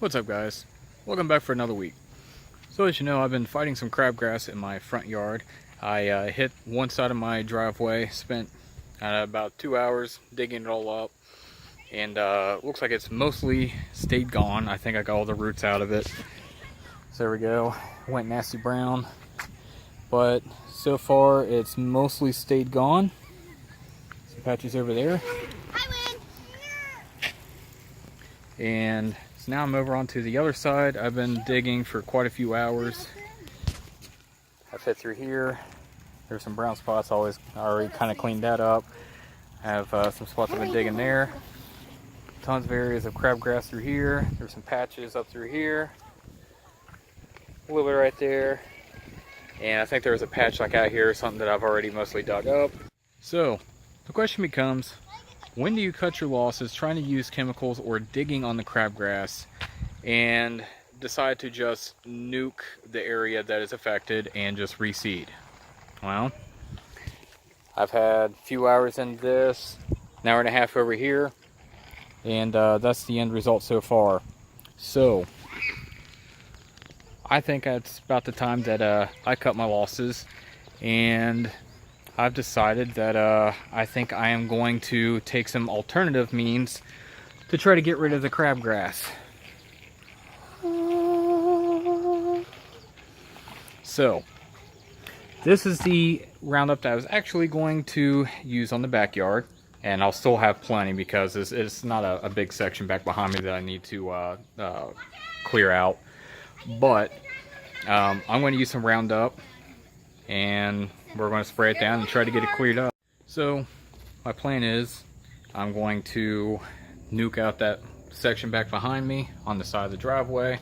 What's up, guys? Welcome back for another week. So as you know, I've been fighting some crabgrass in my front yard. I hit one side of my driveway, spent about 2 hours digging it all up, and looks like it's mostly stayed gone. I think I got all the roots out of it. So there we go. Went nasty brown, but so far it's mostly stayed gone. Some patches over there. And so now I'm over onto the other side. I've been digging for quite a few hours. I've hit through here. There's some brown spots. I already kind of cleaned that up. I have some spots I've been digging there. Tons of areas of crabgrass through here. There's some patches up through here. A little bit right there. And I think there was a patch like out here, something that I've already mostly dug up. So the question becomes, when do you cut your losses trying to use chemicals or digging on the crabgrass and decide to just nuke the area that is affected and just reseed? Well, I've had a few hours in this, an hour and a half over here, and that's the end result so far. So I think it's about the time that I cut my losses, and I've decided that I think I am going to take some alternative means to try to get rid of the crabgrass. So this is the Roundup that I was actually going to use on the backyard, and I'll still have plenty because it's not a big section back behind me that I need to clear out. But I'm going to use some Roundup, and we're going to spray it down and try to get it cleared up. So my plan is I'm going to nuke out that section back behind me on the side of the driveway,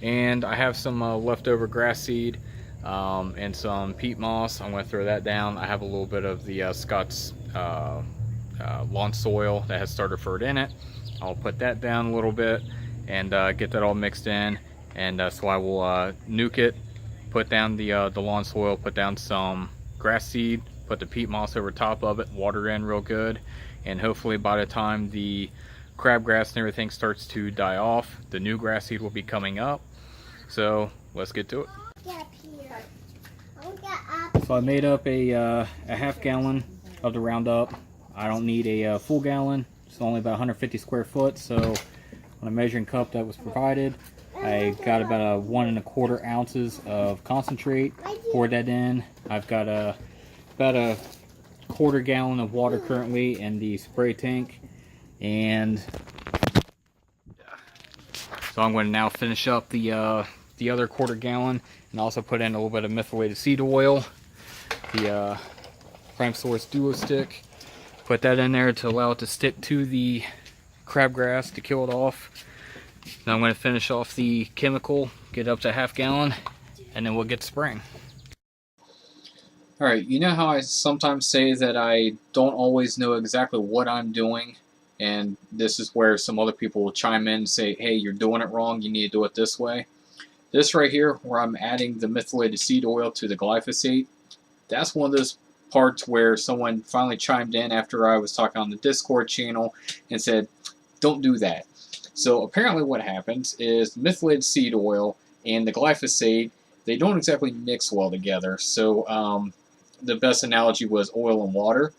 and I have some leftover grass seed and some peat moss. I'm going to throw that down. I have a little bit of the Scott's lawn soil that has starter fert in it. I'll put that down a little bit and get that all mixed in, and so I will nuke it, put down the lawn soil, put down some grass seed, put the peat moss over top of it, water in real good, and hopefully by the time the crabgrass and everything starts to die off, the new grass seed will be coming up. So let's get to it. So I made up a half gallon of the Roundup. I don't need a full gallon. It's only about 150 square foot, so on a measuring cup that was provided, I got about 1 1/4 ounces of concentrate, poured that in. I've got about a 1/4 gallon of water currently in the spray tank, and so I'm going to now finish up the other 1/4 gallon and also put in a little bit of methylated seed oil, the Prime Source Duo Stick. Put that in there to allow it to stick to the crabgrass to kill it off. Now I'm going to finish off the chemical, get up to half gallon, and then we'll get spraying. Alright, you know how I sometimes say that I don't always know exactly what I'm doing, and this is where some other people will chime in and say, hey, you're doing it wrong, you need to do it this way. This right here, where I'm adding the methylated seed oil to the glyphosate, that's one of those parts where someone finally chimed in after I was talking on the Discord channel and said, don't do that. So apparently what happens is methylated seed oil and the glyphosate, they don't exactly mix well together. So the best analogy was oil and water.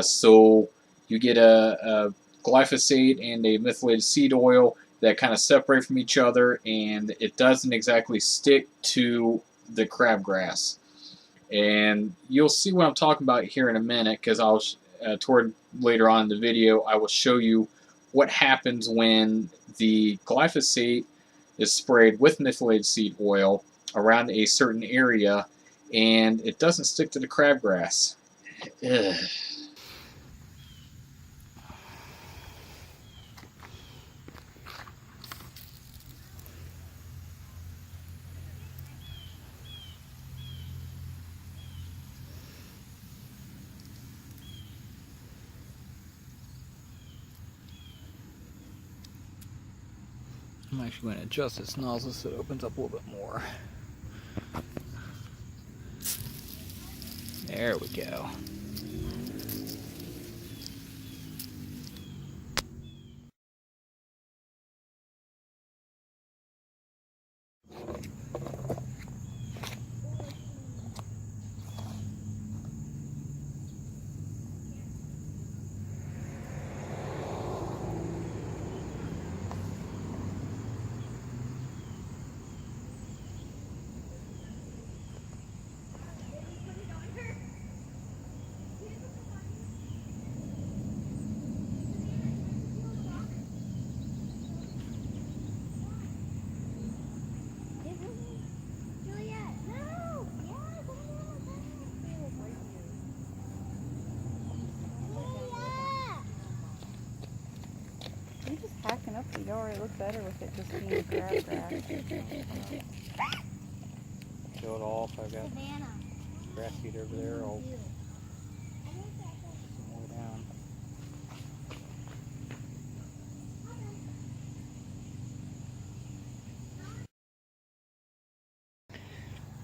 So you get a glyphosate and a methylated seed oil that kind of separate from each other, and it doesn't exactly stick to the crabgrass. And you'll see what I'm talking about here in a minute, because I'll toward later on in the video I will show you what happens when the glyphosate is sprayed with methylated seed oil around a certain area and it doesn't stick to the crabgrass. Ugh. I'm actually going to adjust this nozzle so it opens up a little bit more. There we go. I'm just hacking up the yard. It looked better with it just being crabgrass. Fill it off. I've got grass seed over there. I'll some more down.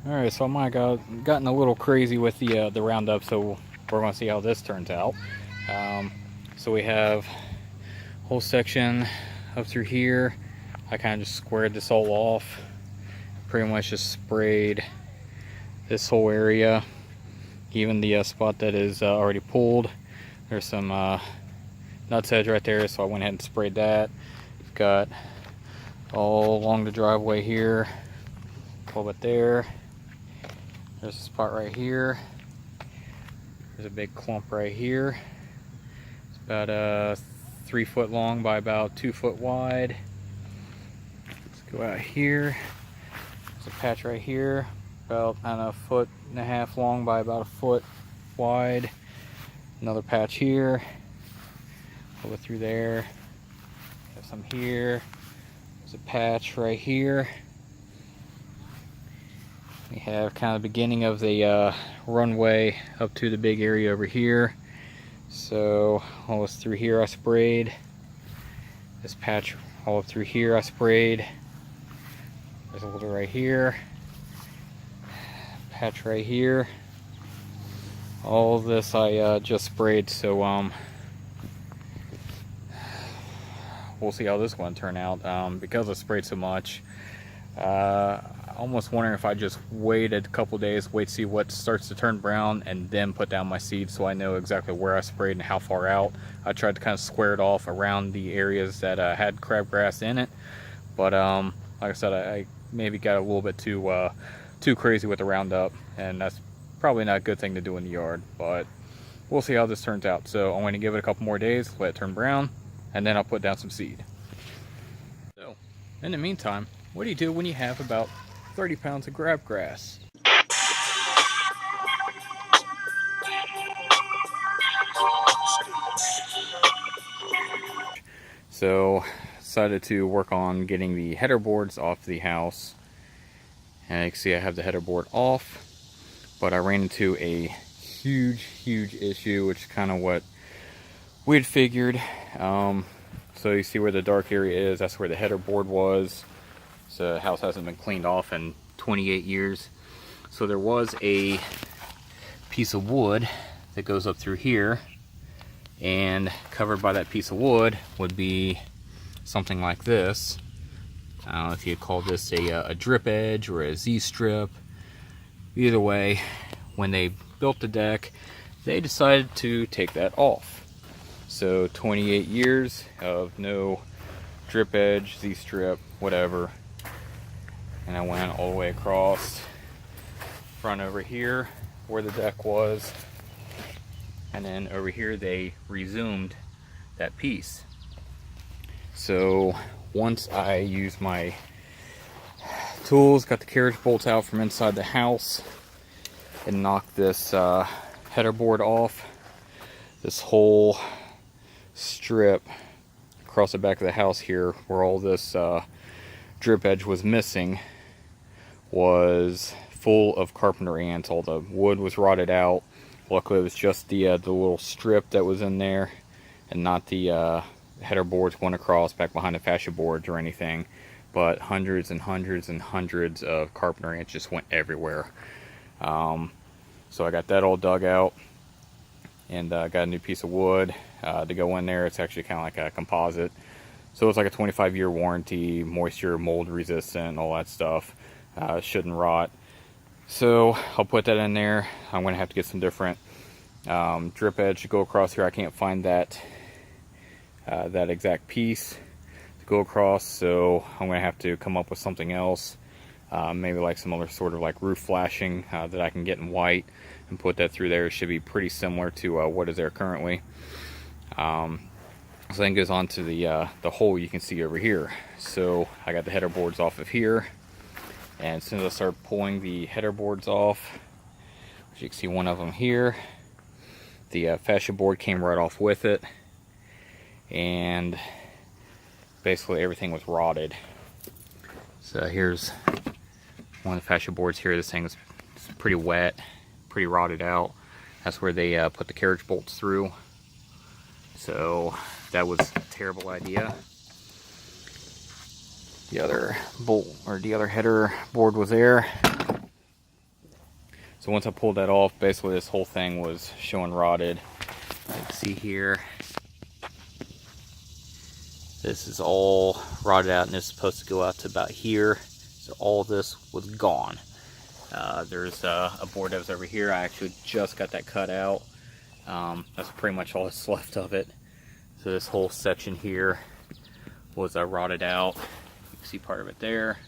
Alright, so I might have gotten a little crazy with the roundup, so we're going to see how this turns out. So we have a whole section up through here. I kind of just squared this all off. Pretty much just sprayed this whole area. Even the spot that is already pulled. There's some nuts edge right there, so I went ahead and sprayed that. We've got all along the driveway here, a little bit there. There's a spot right here. There's a big clump right here. It's about 3 foot long by about 2 foot wide. Let's go out here. There's a patch right here, about a 1.5 foot long by about 1 foot wide. Another patch here. Over through there. Have some here. There's a patch right here. We have kind of the beginning of the runway up to the big area over here. So all this through here I sprayed. This patch all up through here I sprayed. There's a little right here. Patch right here. All of this I just sprayed, so we'll see how this is going to turn out. Because I sprayed so much, almost wondering if I just wait a couple days, wait to see what starts to turn brown, and then put down my seed so I know exactly where I sprayed and how far out. I tried to kind of square it off around the areas that had crabgrass in it, but like I said, I maybe got a little bit too crazy with the Roundup, and that's probably not a good thing to do in the yard, but we'll see how this turns out. So I'm going to give it a couple more days, let it turn brown, and then I'll put down some seed. So in the meantime, what do you do when you have about 30 pounds of crabgrass? So decided to work on getting the header boards off the house, and you can see I have the header board off, but I ran into a huge issue, which is kind of what we had figured. So you see where the dark area is, that's where the header board was. So the house hasn't been cleaned off in 28 years. So there was a piece of wood that goes up through here, and covered by that piece of wood would be something like this. I don't know if you'd call this a drip edge or a Z-strip. Either way, when they built the deck, they decided to take that off. So 28 years of no drip edge, Z-strip, whatever. And I went all the way across front over here where the deck was, and then over here they resumed that piece. So once I used my tools, got the carriage bolts out from inside the house, and knocked this header board off, this whole strip across the back of the house here where all this drip edge was missing was full of carpenter ants. All the wood was rotted out. Luckily it was just the little strip that was in there, and not the header boards going across back behind the fascia boards or anything, but hundreds and hundreds of carpenter ants just went everywhere. So I got that all dug out, and got a new piece of wood to go in there. It's actually kind of like a composite, so it's like a 25-year warranty, moisture, mold resistant, all that stuff. Shouldn't rot. So I'll put that in there. I'm going to have to get some different drip edge to go across here. I can't find that that exact piece to go across, so I'm going to have to come up with something else. Maybe like some other sort of like roof flashing that I can get in white and put that through there. It should be pretty similar to what is there currently. So then it goes on to the hole you can see over here. So I got the header boards off of here, and as soon as I start pulling the header boards off, which you can see one of them here, the fascia board came right off with it, and basically everything was rotted. So here's one of the fascia boards here. This thing is pretty wet, pretty rotted out. That's where they put the carriage bolts through. So that was a terrible idea. The other bolt, or the other header board was there. So once I pulled that off, basically this whole thing was showing rotted. You can see here, this is all rotted out, and it's supposed to go out to about here. So all this was gone. There's a board that was over here. I actually just got that cut out. That's pretty much all that's left of it. So this whole section here was rotted out. You can see part of it there.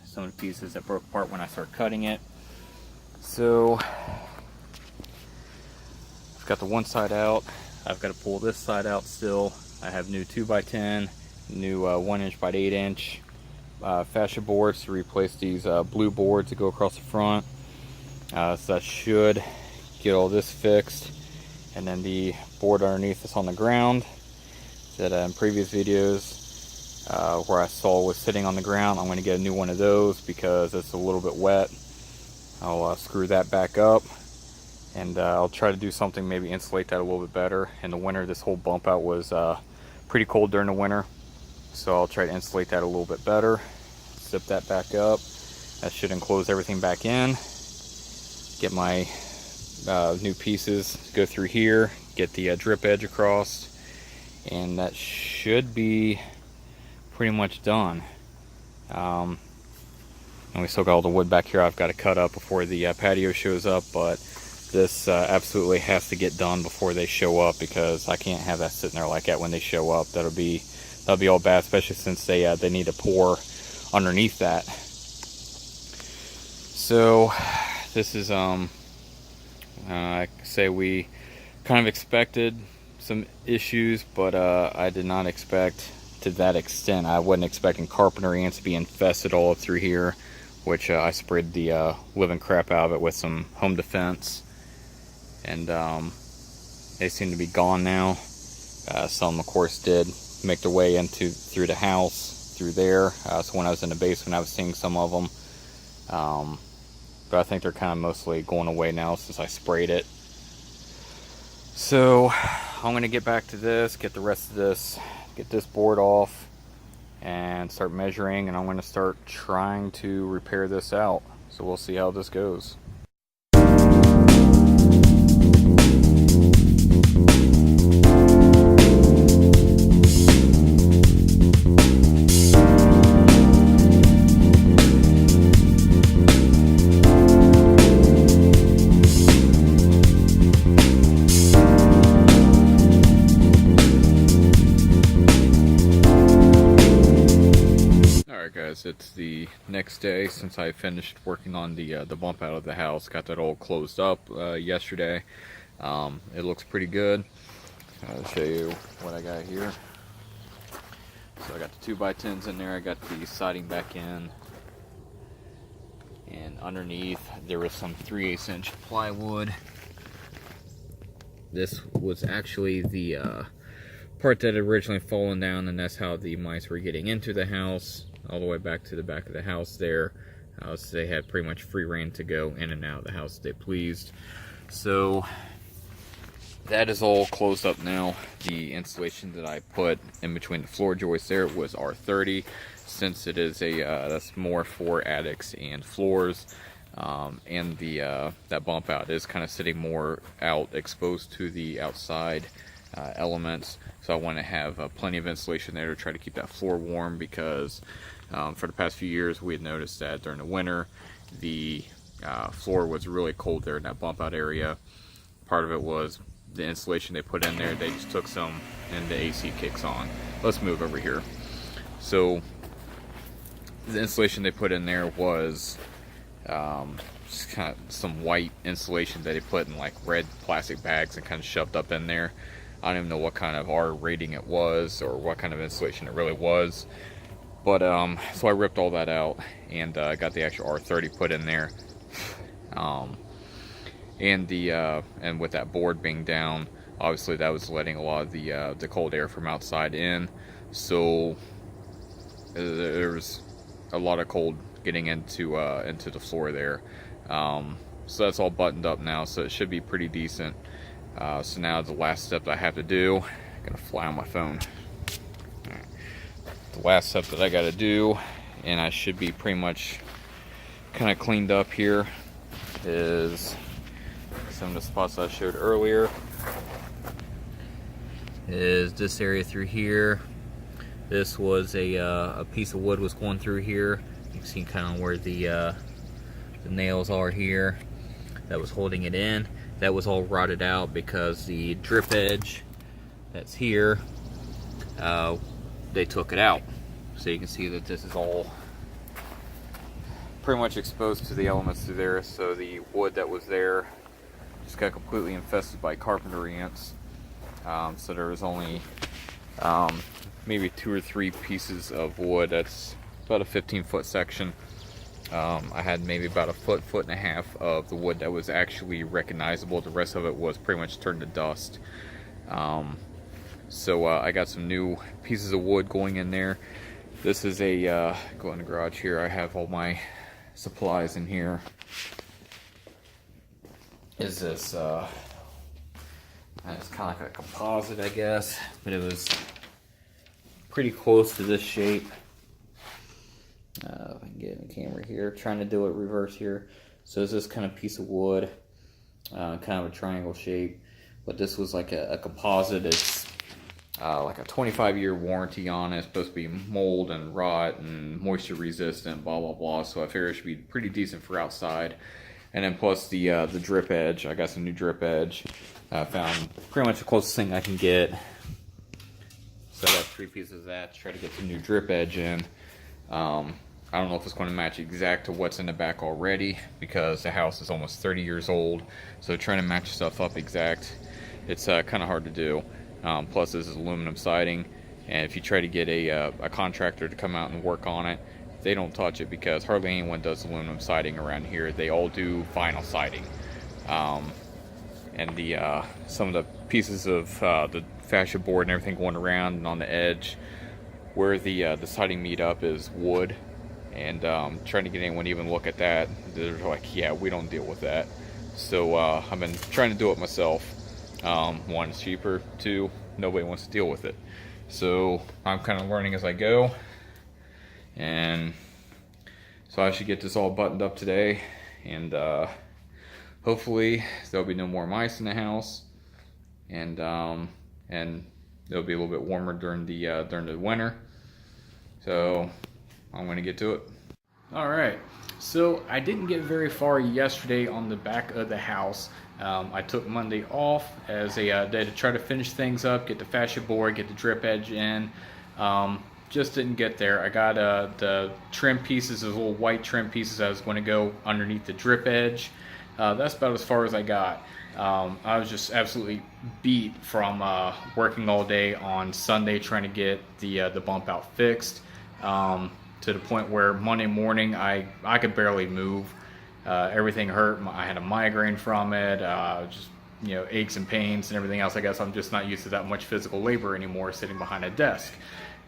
Some of the pieces that broke apart when I started cutting it. So I've got the one side out. I've got to pull this side out still. I have new 2x10, new 1" by 8" fascia boards to replace these blue boards that go across the front. So that should get all this fixed. And then the board underneath that's on the ground that in previous videos where I saw was sitting on the ground, I'm going to get a new one of those because it's a little bit wet. I'll screw that back up, and I'll try to do something, maybe insulate that a little bit better. In the winter, this whole bump out was pretty cold during the winter, so I'll try to insulate that a little bit better. Zip that back up. That should enclose everything back in. Get my new pieces, go through here, get the drip edge across, and that should be pretty much done. And we still got all the wood back here I've got to cut up before the patio shows up, but this absolutely has to get done before they show up, because I can't have that sitting there like that when they show up. That'll be all bad, especially since they need to pour underneath that. So this is I say we kind of expected some issues, but I did not expect to that extent. I wasn't expecting carpenter ants to be infested all up through here, which I sprayed the living crap out of it with some home defense, and they seem to be gone now. Some of course did make their way through the house through there, so when I was in the basement I was seeing some of them, but I think they're kind of mostly going away now since I sprayed it. So I'm going to get back to this, get the rest of this, get this board off, and start measuring, and I'm going to start trying to repair this out. So we'll see how this goes. It's the next day since I finished working on the bump out of the house. Got that all closed up yesterday. It looks pretty good. I'll show you what I got here. So I got the 2x10s in there. I got the siding back in, and underneath there was some 3/8 inch plywood. This was actually the part that had originally fallen down, and that's how the mice were getting into the house, all the way back to the back of the house there. So they had pretty much free reign to go in and out of the house if they pleased. So that is all closed up now. The insulation that I put in between the floor joists there was R30, since it is that's more for attics and floors, and that bump out is kind of sitting more out, exposed to the outside elements. So I want to have plenty of insulation there to try to keep that floor warm, because for the past few years we had noticed that during the winter the floor was really cold there in that bump out area. Part of it was the insulation they put in there. They just took some and the AC kicks on. Let's move over here. So the insulation they put in there was just kind of some white insulation that they put in like red plastic bags and kind of shoved up in there. I don't even know what kind of R rating it was or what kind of insulation it really was. But so I ripped all that out and got the actual R30 put in there. And with that board being down, obviously that was letting a lot of the cold air from outside in. so there's a lot of cold getting into the floor there. So that's all buttoned up now, so it should be pretty decent. So now the last step that I have to do, I'm gonna fly on my phone. The last step that I gotta do, and I should be pretty much kind of cleaned up here, is some of the spots I showed earlier. Is this area through here. This was a piece of wood was going through here. You can see kind of where the nails are here. That was holding it in. That was all rotted out because the drip edge that's here, they took it out. So you can see that this is all pretty much exposed to the elements through there. So the wood that was there just got completely infested by carpenter ants. So there was only maybe 2 or 3 pieces of wood. That's about a 15-foot section. I had maybe about a foot and a half of the wood that was actually recognizable. The rest of it was pretty much turned to dust. So I got some new pieces of wood going in there. This is a, go in the garage here, I have all my supplies in here. Is this, it's kind of like a composite, I guess, but it was pretty close to this shape. If I can get in the camera here, trying to do it reverse here. So it's this kind of piece of wood, kind of a triangle shape, but this was like a composite. It's like a 25-year warranty on it. It's supposed to be mold and rot and moisture resistant, blah blah blah. So I figure it should be pretty decent for outside. And then plus the drip edge. I got some new drip edge. I found pretty much the closest thing I can get. So I got 3 pieces of that to try to get the new drip edge in. I don't know if it's going to match exact to what's in the back already, because the house is almost 30 years old. So trying to match stuff up exact, it's kind of hard to do. Plus this is aluminum siding, and if you try to get a contractor to come out and work on it, they don't touch it, because hardly anyone does aluminum siding around here. They all do vinyl siding. And the some of the pieces of the fascia board and everything going around and on the edge where the siding meet up is wood. And trying to get anyone to even look at that, they're like, yeah, we don't deal with that. So I've been trying to do it myself. 1, it's cheaper. 2, nobody wants to deal with it. So I'm kind of learning as I go. And so I should get this all buttoned up today. And hopefully there'll be no more mice in the house. And it'll be a little bit warmer during the winter. So I'm going to get to it. Alright, so I didn't get very far yesterday on the back of the house. I took Monday off as a day to try to finish things up, get the fascia board, get the drip edge in. Just didn't get there. I got the trim pieces, those little white trim pieces I was going to go underneath the drip edge. That's about as far as I got. I was just absolutely beat from working all day on Sunday trying to get the bump out fixed. To the point where Monday morning I could barely move. Everything hurt. I had a migraine from it. Just aches and pains and everything else. I guess I'm just not used to that much physical labor anymore, sitting behind a desk.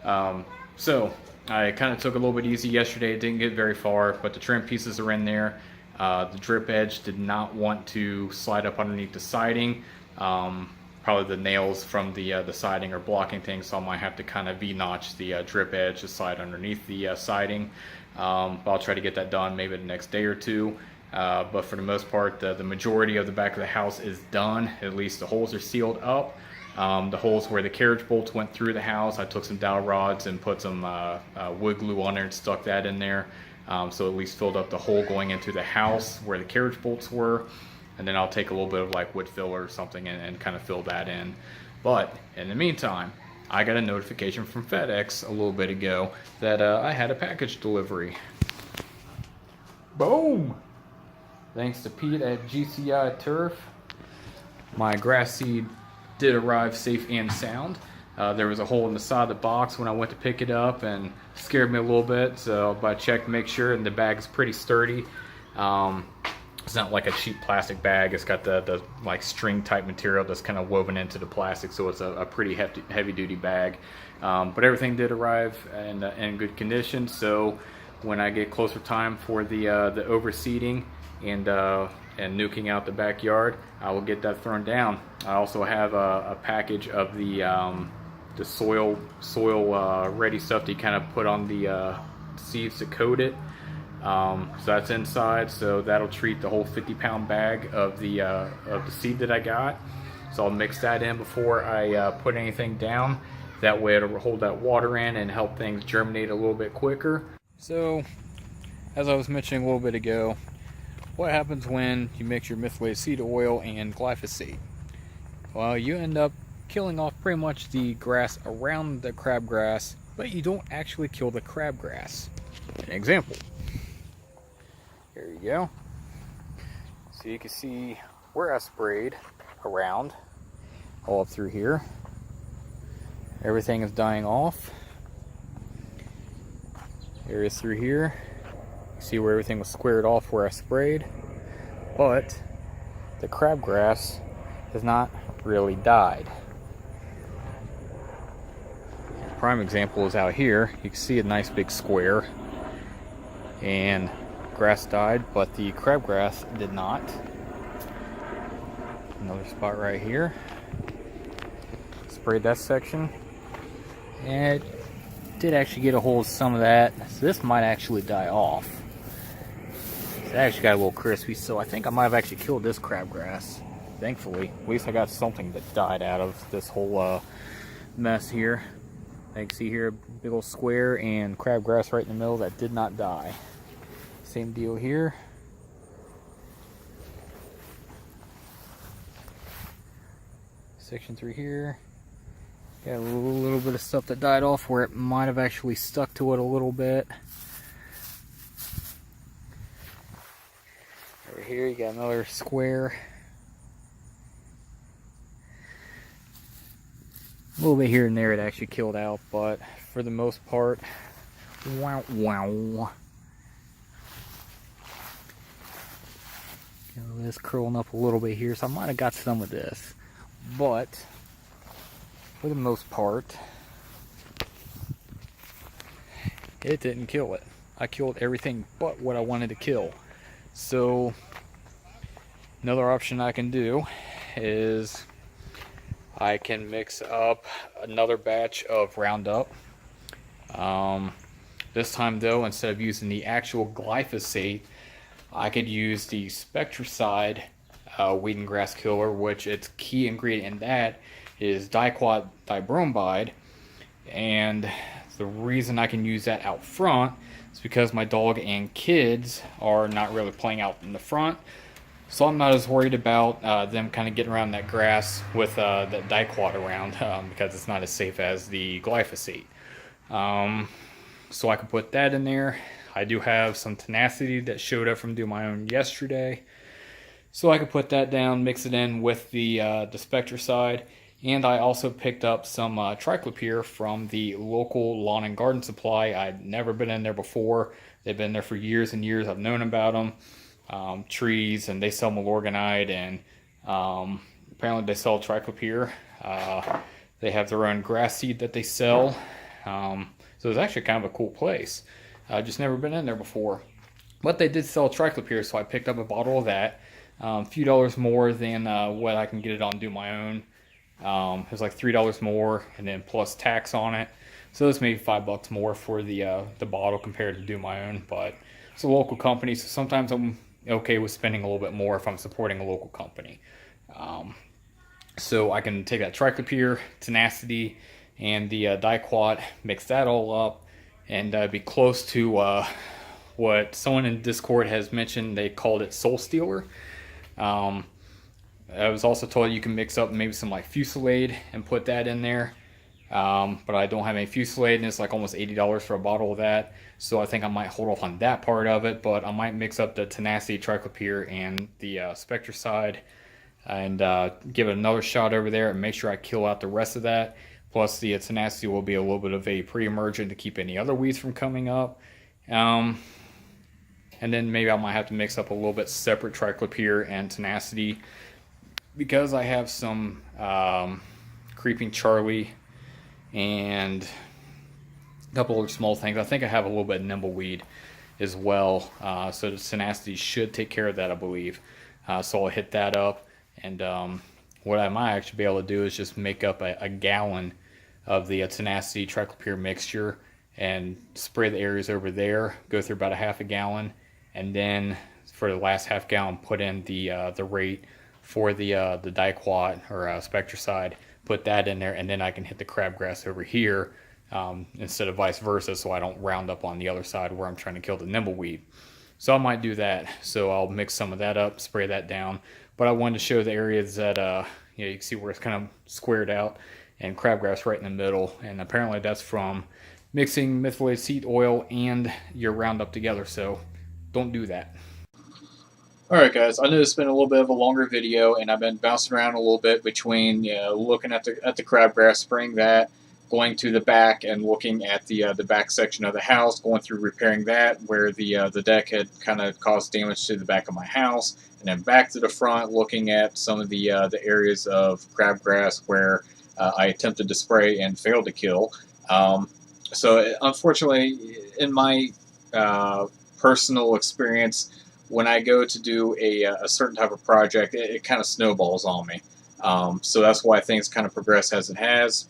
So I kind of took a little bit easy yesterday. Didn't get very far, but the trim pieces are in there. The drip edge did not want to slide up underneath the siding. Probably the nails from the siding are blocking things, so I might have to kind of V-notch the drip edge to slide underneath the siding. But I'll try to get that done maybe the next day or 2. But for the most part, the majority of the back of the house is done. At least the holes are sealed up. The holes where the carriage bolts went through the house, I took some dowel rods and put some wood glue on there and stuck that in there. So at least filled up the hole going into the house where the carriage bolts were. And then I'll take a little bit of like wood filler or something and kind of fill that in. But in the meantime, I got a notification from FedEx a little bit ago that I had a package delivery. Boom! Thanks to Pete at GCI Turf. My grass seed did arrive safe and sound. There was a hole in the side of the box when I went to pick it up and scared me a little bit. So I checked to make sure, and the bag is pretty sturdy. It's not like a cheap plastic bag. It's got the like string type material that's kind of woven into the plastic, so it's a pretty heavy duty bag. But everything did arrive in good condition. So when I get closer time for the overseeding and nuking out the backyard, I will get that thrown down. I also have a package of the soil ready stuff that you kind of put on the seeds to coat it. So that's inside, so that'll treat the whole 50-pound bag of the seed that I got. So I'll mix that in before I put anything down. That way it'll hold that water in and help things germinate a little bit quicker. So, as I was mentioning a little bit ago, what happens when you mix your methylated seed oil and glyphosate? Well, you end up killing off pretty much the grass around the crabgrass, but you don't actually kill the crabgrass. An example. There you go. So you can see where I sprayed around, all up through here. Everything is dying off. Areas through here. You see where everything was squared off where I sprayed. But the crabgrass has not really died. A prime example is out here. You can see a nice big square. And grass died, but the crabgrass did not. Another spot right here. Sprayed that section, and it did actually get a hold of some of that. So this might actually die off. It actually got a little crispy, so I think I might have actually killed this crabgrass. Thankfully, at least I got something that died out of this whole mess here. You can see here, big old square and crabgrass right in the middle that did not die. Same deal here. Section through here. Got a little bit of stuff that died off where it might have actually stuck to it a little bit. Over here you got another square. A little bit here and there it actually killed out, but for the most part, wow. This curling up a little bit here, so I might have got some of this, but for the most part it didn't kill it. I killed everything but what I wanted to kill. So another option I can do is I can mix up another batch of Roundup. This time though, instead of using the actual glyphosate, I could use the Spectricide weed and grass killer, which its key ingredient in that is diquat dibromide. And the reason I can use that out front is because my dog and kids are not really playing out in the front. So I'm not as worried about them kind of getting around that grass with that diquat around because it's not as safe as the glyphosate. So I can put that in there. I do have some tenacity that showed up from doing my own yesterday. So I could put that down, mix it in with the Spectricide. And I also picked up some triclopyr from the local lawn and garden supply. I'd never been in there before. They've been there for years and years. I've known about them. Trees, and they sell Milorganite, and apparently they sell triclopyr. They have their own grass seed that they sell. So it's actually kind of a cool place. I've just never been in there before. But they did sell triclopyr, so I picked up a bottle of that. A few dollars more than what I can get it on Do My Own. It was like $3 more, and then plus tax on it. So it's maybe $5 more for the bottle compared to Do My Own. But it's a local company, so sometimes I'm okay with spending a little bit more if I'm supporting a local company. So I can take that triclopyr, tenacity, and the diquat, mix that all up, and be close to what someone in Discord has mentioned. They called it Soul Stealer. I was also told you can mix up maybe some like Fusilade and put that in there. But I don't have any Fusilade, and it's like almost $80 for a bottle of that. So I think I might hold off on that part of it, but I might mix up the tenacity, triclopyr, and the Spectricide, and give it another shot over there and make sure I kill out the rest of that. Plus the tenacity will be a little bit of a pre-emergent to keep any other weeds from coming up. And then maybe I might have to mix up a little bit separate triclopyr and tenacity, because I have some creeping Charlie and a couple of small things. I think I have a little bit of nimbleweed as well, so the tenacity should take care of that, I believe. So I'll hit that up, and what I might actually be able to do is just make up a gallon of the tenacity triclopyr mixture and spray the areas over there, go through about a half a gallon, and then for the last half gallon put in the rate for the diquat or spectricide, put that in there, and then I can hit the crabgrass over here instead of vice versa, so I don't round up on the other side where I'm trying to kill the nimbleweed. So I might do that. So I'll mix some of that up, spray that down. But I wanted to show the areas that you know, you can see where it's kind of squared out, and crabgrass right in the middle. And apparently that's from mixing methylated seed oil and your Roundup together. So don't do that. Alright guys, I know it's been a little bit of a longer video, and I've been bouncing around a little bit between, you know, looking at the crabgrass, spraying that, going to the back and looking at the back section of the house, going through repairing that where the deck had kind of caused damage to the back of my house, and then back to the front looking at some of the areas of crabgrass where I attempted to spray and failed to kill. So unfortunately, in my personal experience, when I go to do a certain type of project, it kind of snowballs on me. So that's why things kind of progress as it has.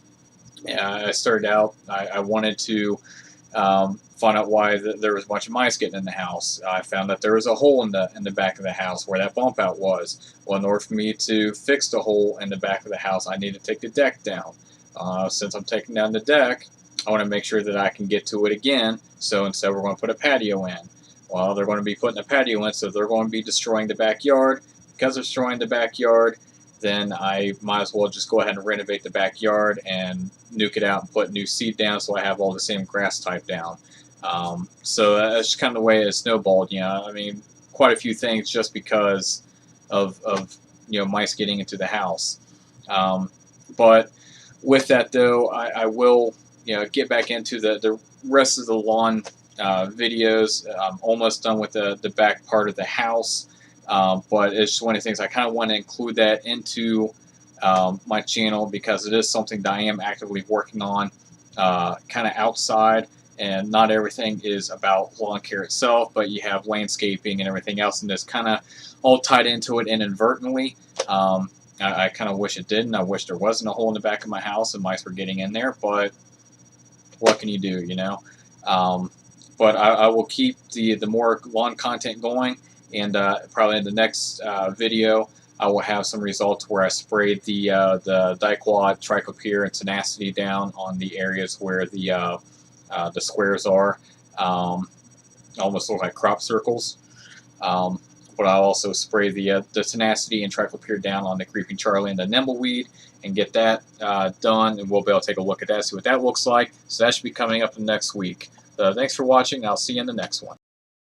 I started out, I wanted to find out why there was a bunch of mice getting in the house. I found that there was a hole in the back of the house where that bump out was. Well, in order for me to fix the hole in the back of the house, I need to take the deck down. Since I'm taking down the deck, I want to make sure that I can get to it again. So instead we're going to put a patio in. Well, they're going to be putting a patio in, so they're going to be destroying the backyard. Because they're destroying the backyard, then I might as well just go ahead and renovate the backyard and nuke it out and put new seed down so I have all the same grass type down. So that's just kind of the way it snowballed. You know, I mean, quite a few things just because of you know, mice getting into the house. But with that though, I will, you know, get back into the rest of the lawn videos. I'm almost done with the back part of the house, but it's just one of the things I kind of want to include that into my channel, because it is something that I am actively working on kind of outside, and not everything is about lawn care itself, but you have landscaping and everything else, and it's kind of all tied into it inadvertently. I kind of wish it didn't. I wish there wasn't a hole in the back of my house and mice were getting in there, but what can you do, you know? But I will keep the more lawn content going, and probably in the next video I will have some results where I sprayed the diquat, triclopyr, and tenacity down on the areas where the squares are. Almost look like crop circles. But I'll also spray the tenacity and triclopyr down on the creeping Charlie and the nimbleweed and get that done, and we'll be able to take a look at that, see what that looks like. So that should be coming up in next week. Thanks for watching. I'll see you in the next one.